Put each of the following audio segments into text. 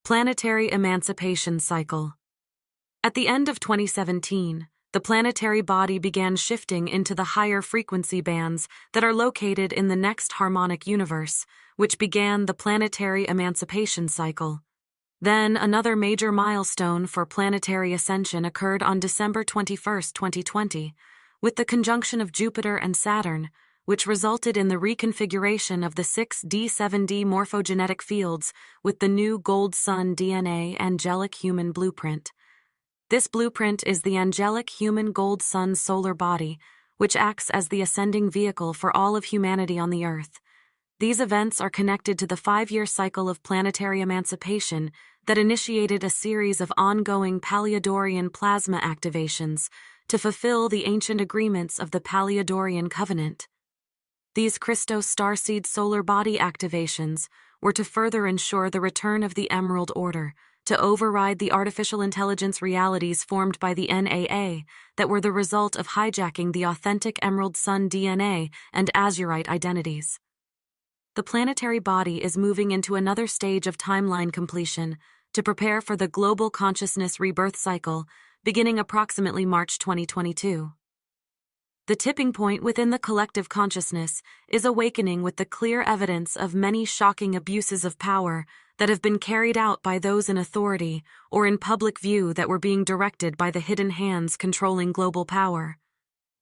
Planetary Emancipation Cycle. At the end of 2017, the planetary body began shifting into the higher frequency bands that are located in the next harmonic universe, which began the Planetary Emancipation Cycle. Then, another major milestone for planetary ascension occurred on December 21, 2020, with the conjunction of Jupiter and Saturn, which resulted in the reconfiguration of the 6D7D morphogenetic fields with the new Gold Sun DNA angelic human blueprint. This blueprint is the angelic human Gold Sun solar body, which acts as the ascending vehicle for all of humanity on the Earth. These events are connected to the 5-year cycle of planetary emancipation that initiated a series of ongoing Paleodorian plasma activations to fulfill the ancient agreements of the Paleodorian Covenant. These Christos starseed solar body activations were to further ensure the return of the Emerald Order, to override the artificial intelligence realities formed by the NAA that were the result of hijacking the authentic Emerald Sun DNA and Azurite identities. The planetary body is moving into another stage of timeline completion to prepare for the global consciousness rebirth cycle beginning approximately March 2022. The tipping point within the collective consciousness is awakening with the clear evidence of many shocking abuses of power that have been carried out by those in authority or in public view that were being directed by the hidden hands controlling global power.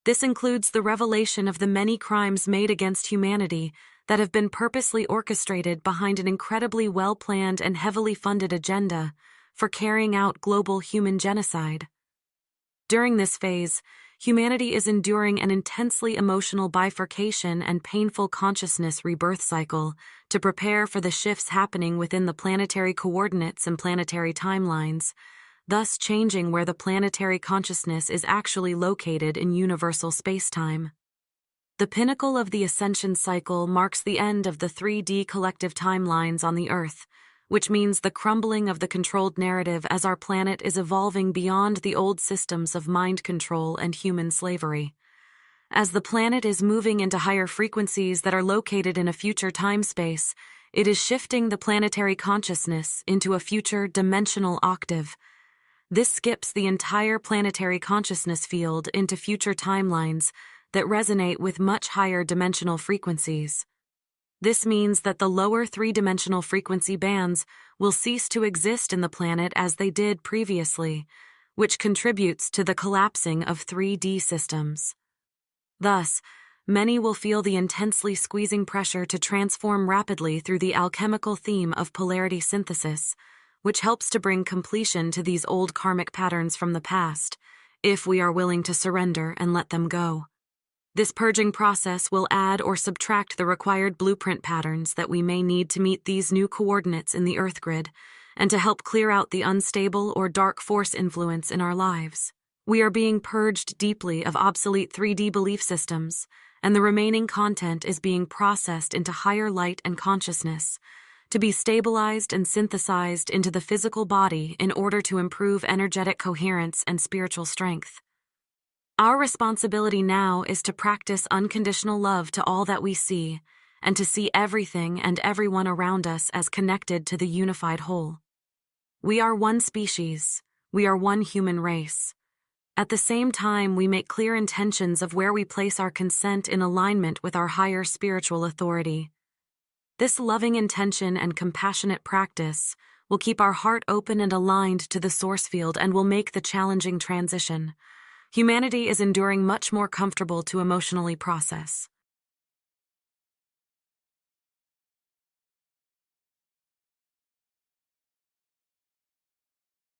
This includes the revelation of the many crimes made against humanity that have been purposely orchestrated behind an incredibly well-planned and heavily funded agenda for carrying out global human genocide. During this phase, humanity is enduring an intensely emotional bifurcation and painful consciousness rebirth cycle to prepare for the shifts happening within the planetary coordinates and planetary timelines, thus changing where the planetary consciousness is actually located in universal spacetime. The pinnacle of the ascension cycle marks the end of the 3D collective timelines on the Earth, which means the crumbling of the controlled narrative as our planet is evolving beyond the old systems of mind control and human slavery. As the planet is moving into higher frequencies that are located in a future time-space, it is shifting the planetary consciousness into a future dimensional octave. This skips the entire planetary consciousness field into future timelines that resonate with much higher dimensional frequencies. This means that the lower three-dimensional frequency bands will cease to exist in the planet as they did previously, which contributes to the collapsing of 3D systems. Thus, many will feel the intensely squeezing pressure to transform rapidly through the alchemical theme of polarity synthesis, which helps to bring completion to these old karmic patterns from the past, if we are willing to surrender and let them go. This purging process will add or subtract the required blueprint patterns that we may need to meet these new coordinates in the Earth grid, and to help clear out the unstable or dark force influence in our lives. We are being purged deeply of obsolete 3D belief systems, and the remaining content is being processed into higher light and consciousness, to be stabilized and synthesized into the physical body in order to improve energetic coherence and spiritual strength. Our responsibility now is to practice unconditional love to all that we see, and to see everything and everyone around us as connected to the unified whole. We are one species. We are one human race. At the same time, we make clear intentions of where we place our consent in alignment with our higher spiritual authority. This loving intention and compassionate practice will keep our heart open and aligned to the source field and will make the challenging transition. Humanity is enduring much more comfortable to emotionally process.